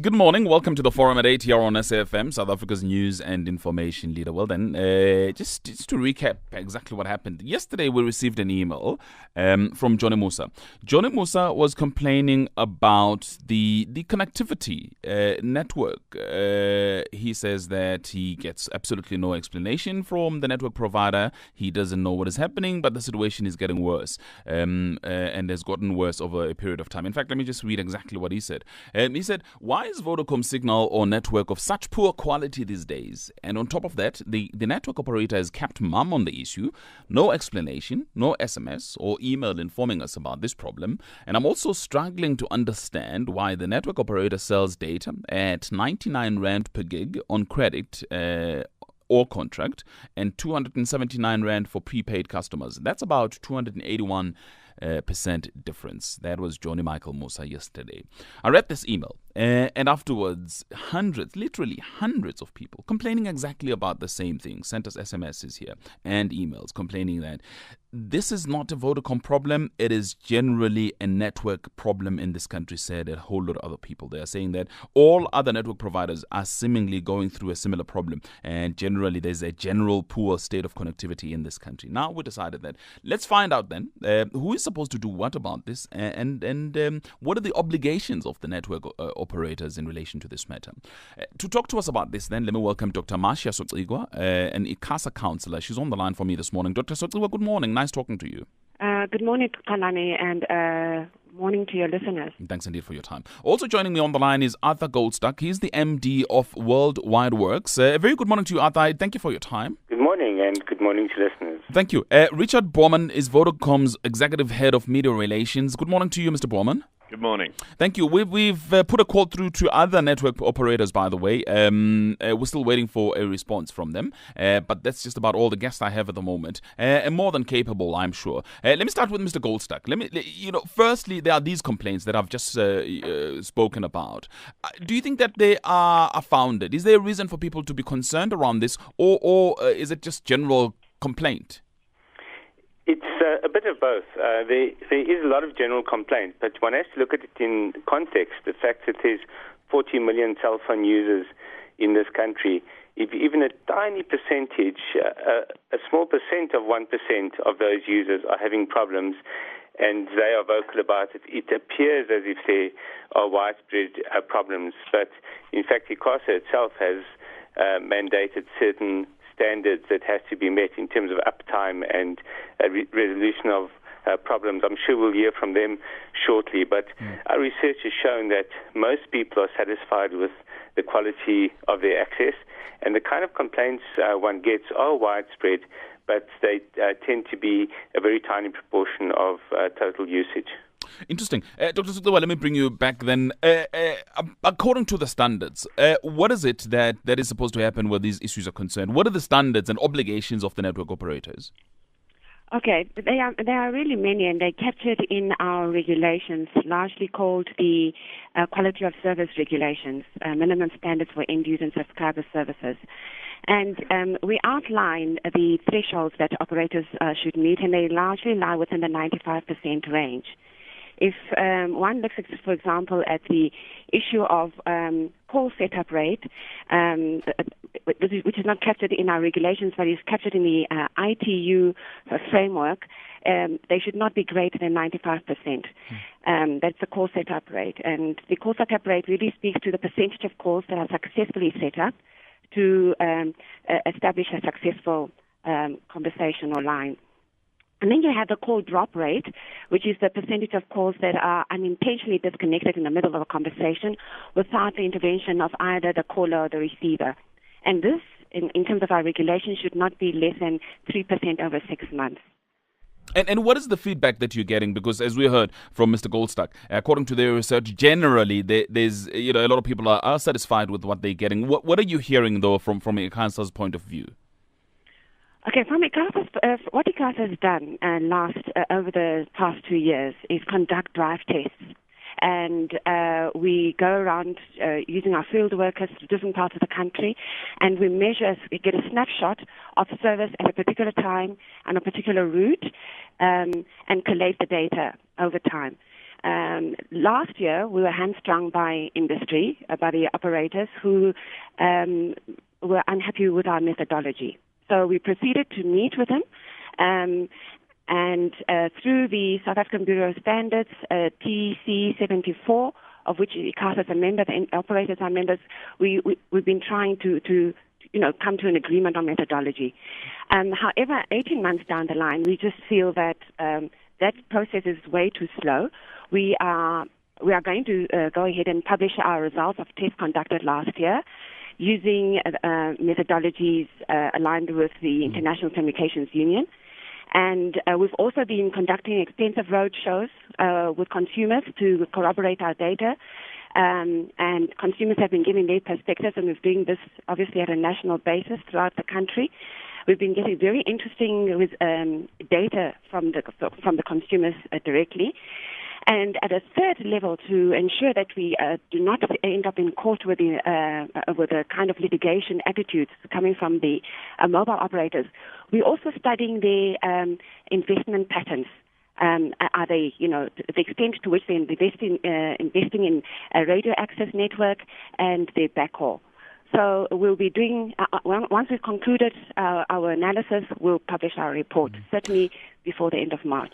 Good morning. Welcome to the Forum at 8 here on SAFM, South Africa's news and information leader. Well then, just to recap exactly what happened. Yesterday we received an email from Johnny Musa. Johnny Musa was complaining about the connectivity network. He says that he gets absolutely no explanation from the network provider. He doesn't know what is happening, but the situation is getting worse and has gotten worse over a period of time. In fact, let me just read exactly what he said. He said, why is Vodacom signal or network of such poor quality these days? And on top of that, the network operator has kept mum on the issue. No explanation, no SMS or email informing us about this problem. And I'm also struggling to understand why the network operator sells data at 99 Rand per gig on credit or contract and 279 Rand for prepaid customers. That's about 281% difference. That was Johnny Michael Musa yesterday. I read this email and afterwards literally hundreds of people complaining exactly about the same thing sent us SMSs here and emails complaining that this is not a Vodacom problem. It is generally a network problem in this country, said a whole lot of other people. They are saying that all other network providers are seemingly going through a similar problem and generally there's a general poor state of connectivity in this country. Now we decided that let's find out then who is supposed to do what about this and what are the obligations of the network operators in relation to this matter. To talk to us about this then, let me welcome Dr. Marcia Socigwa, an ICASA counsellor. She's on the line for me this morning. Dr. Socigwa, good morning. Nice talking to you. Good morning, Kalani, and morning to your listeners. Thanks indeed for your time. Also joining me on the line is Arthur Goldstuck. He's the MD of Worldwide Works. A very good morning to you, Arthur. Thank you for your time. Good morning, and good morning to listeners. Thank you. Richard Borman is Vodacom's Executive Head of Media Relations. Good morning to you, Mr. Borman. Good morning. Thank you. We've put a call through to other network operators, by the way. We're still waiting for a response from them, but that's just about all the guests I have at the moment, and more than capable, I'm sure. Let me start with Mr. Goldstuck. Firstly, there are these complaints that I've just spoken about. Do you think that they are founded? Is there a reason for people to be concerned around this, or is it just general complaint? It's a bit of both. There is a lot of general complaint, but one has to look at it in context. The fact that there's 40 million cell phone users in this country, if even a tiny percentage, a small percent of 1% of those users are having problems, and they are vocal about it, it appears as if there are widespread problems. But in fact, ICASA itself has mandated certain standards that has to be met in terms of uptime and resolution of problems. I'm sure we'll hear from them shortly, but our research has shown that most people are satisfied with the quality of their access, and the kind of complaints one gets are widespread, but they tend to be a very tiny proportion of total usage. Interesting. Dr. Sukdewa, let me bring you back then. According to the standards, what is it that is supposed to happen where these issues are concerned? What are the standards and obligations of the network operators? Okay, there are really many, and they're captured in our regulations, largely called the Quality of Service Regulations, minimum standards for end-user and subscriber services. And we outline the thresholds that operators should meet, and they largely lie within the 95% range. If one looks, for example, at the issue of call setup rate, which is not captured in our regulations, but is captured in the ITU framework, they should not be greater than 95%. That's the call setup rate. And the call setup rate really speaks to the percentage of calls that are successfully set up to establish a successful conversation or line. And then you have the call drop rate, which is the percentage of calls that are unintentionally disconnected in the middle of a conversation without the intervention of either the caller or the receiver. And this, in terms of our regulation, should not be less than 3% over 6 months. And what is the feedback that you're getting? Because as we heard from Mr. Goldstuck, according to their research, generally there's a lot of people are satisfied with what they're getting. What are you hearing though from ICASA's point of view? Okay, from ICASA, what ICASA has done over the past 2 years is conduct drive tests. And we go around using our field workers to different parts of the country, and we get a snapshot of service at a particular time and a particular route, and collate the data over time. last year, we were hamstrung by industry, by the operators who were unhappy with our methodology. So we proceeded to meet with them, and through the South African Bureau of Standards, TC 74, of which ICASA is a member, the operators are members, we've been trying to come to an agreement on methodology. However, 18 months down the line, we just feel that that process is way too slow. We are going to go ahead and publish our results of tests conducted last year using methodologies aligned with the International Communications Union. And we've also been conducting extensive road shows with consumers to corroborate our data. And consumers have been giving their perspectives, and we're doing this obviously at a national basis throughout the country. We've been getting very interesting data from the consumers directly. And at a third level, to ensure that we do not end up in court with the kind of litigation attitudes coming from the mobile operators, we're also studying their investment patterns. Are they, the extent to which they're investing in a radio access network and their backhaul. So we'll be doing, once we've concluded our analysis, we'll publish our report, certainly before the end of March.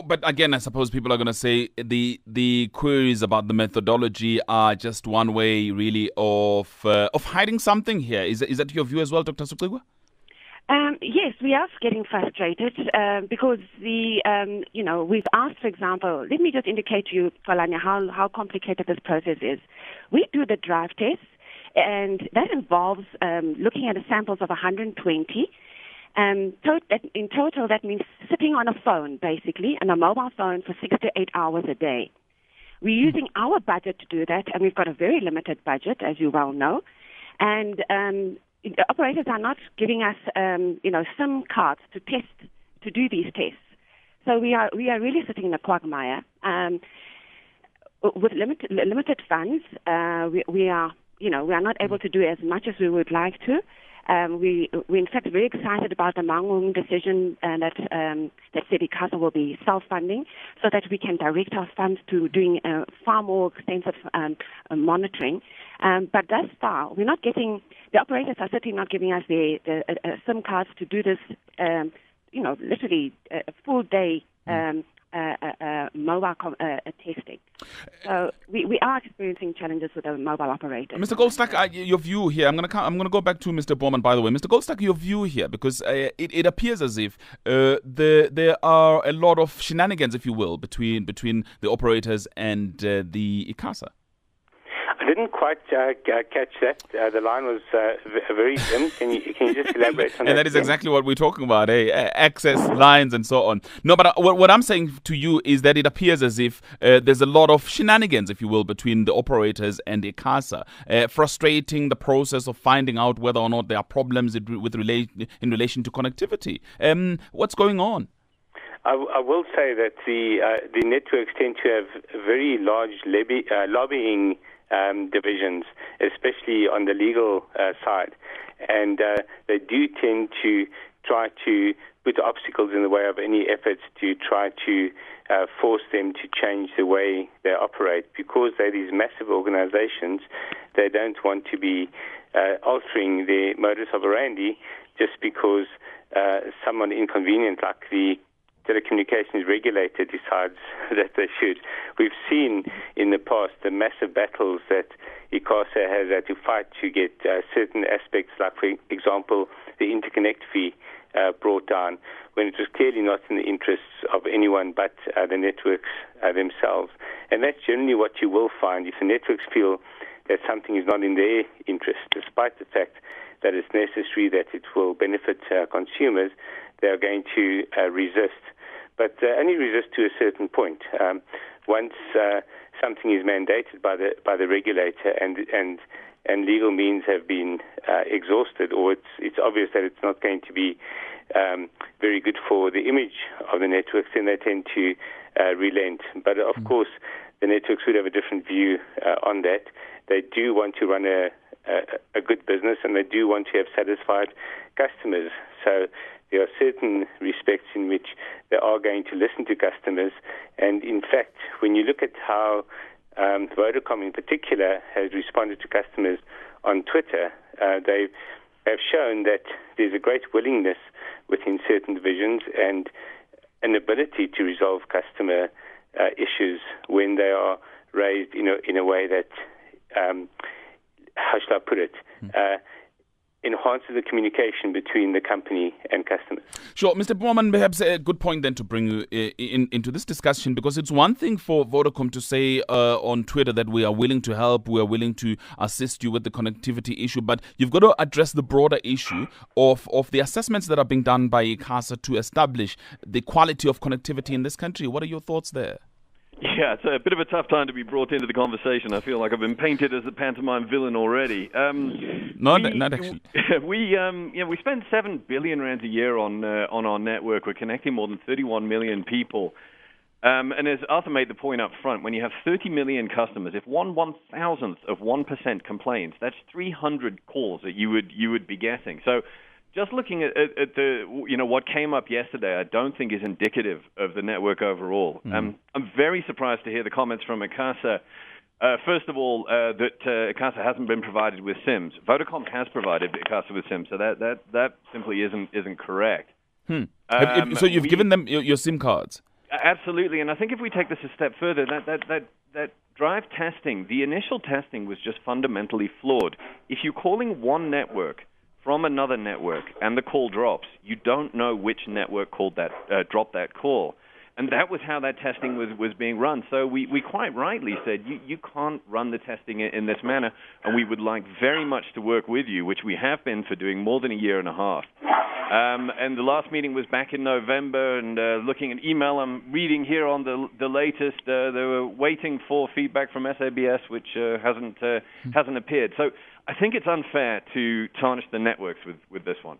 But again, I suppose people are going to say the queries about the methodology are just one way, really, of hiding something here. Is that your view as well, Dr. Sucigwa? Yes, we are getting frustrated because we've asked, for example, let me just indicate to you, Falanya, how complicated this process is. We do the drive tests, and that involves looking at samples of 120. In total, that means sitting on a phone, basically, on a mobile phone for 6 to 8 hours a day. We're using our budget to do that, and we've got a very limited budget, as you well know. And the operators are not giving us, SIM cards to do these tests. So we are really sitting in a quagmire. With limited funds, we are not able to do as much as we would like to. We're in fact very excited about the Mangung decision that said ICASA will be self-funding, so that we can direct our funds to doing far more extensive monitoring. But thus far, we're not getting, the operators are certainly not giving us the SIM cards to do this, literally a full day mobile testing. So we are experiencing challenges with the mobile operators. Mr. Goldstack, your view here. I'm going to go back to Mr. Bowman, by the way. Mr. Goldstack, your view here, because it appears as if there are a lot of shenanigans, if you will, between the operators and the ICASA. I didn't quite catch that. The line was very dim. Can you just elaborate on that? And that is exactly what we're talking about, access lines and so on. No, but what I'm saying to you is that it appears as if there's a lot of shenanigans, if you will, between the operators and ICASA, frustrating the process of finding out whether or not there are problems in relation to connectivity. What's going on? I will say that the networks tend to have very large lobbying divisions, especially on the legal side, and they do tend to try to put obstacles in the way of any efforts to try to force them to change the way they operate, because they're these massive organizations. They don't want to be altering their modus operandi just because someone inconvenient like the telecommunications regulator decides that they should. We've seen in the past the massive battles that ICASA has had to fight to get certain aspects, like, for example, the interconnect fee brought down, when it was clearly not in the interests of anyone but the networks themselves. And that's generally what you will find. If the networks feel that something is not in their interest, despite the fact that it's necessary, that it will benefit consumers, they are going to resist. But only resist to a certain point. Once something is mandated by the regulator and legal means have been exhausted, or it's obvious that it's not going to be very good for the image of the networks, then they tend to relent. But of course, the networks would have a different view on that. They do want to run a good business, and they do want to have satisfied customers. So there are certain respects in which they are going to listen to customers. And in fact, when you look at how Vodacom in particular has responded to customers on Twitter, they have shown that there's a great willingness within certain divisions and an ability to resolve customer issues when they are raised in a way that, how shall I put it, enhances the communication between the company and customers. Sure. Mr. Bowman, perhaps a good point then to bring you into this discussion, because it's one thing for Vodacom to say on Twitter that we are willing to help, we are willing to assist you with the connectivity issue, but you've got to address the broader issue of the assessments that are being done by ICASA to establish the quality of connectivity in this country. What are your thoughts there? Yeah, it's a bit of a tough time to be brought into the conversation. I feel like I've been painted as a pantomime villain already. Not actually. We spend 7 billion rands a year on our network. We're connecting more than 31 million people. And as Arthur made the point up front, when you have 30 million customers, if 1/1000th of 1% complains, that's 300 calls that you would be getting. So just looking at the what came up yesterday, I don't think is indicative of the network overall. I'm very surprised to hear the comments from ICASA. First of all, that ICASA hasn't been provided with SIMs. Vodacom has provided ICASA with SIMs, so that simply isn't correct. So you've given them your SIM cards? Absolutely, and I think if we take this a step further, that drive testing, the initial testing was just fundamentally flawed. If you're calling one network from another network and the call drops, you don't know which network dropped that call. And that was how that testing was being run. So we quite rightly said, you can't run the testing in this manner, and we would like very much to work with you, which we have been for doing more than a year and a half. And the last meeting was back in November, and looking at email I'm reading here on the latest, they were waiting for feedback from SABS, which hasn't appeared. So I think it's unfair to tarnish the networks with this one.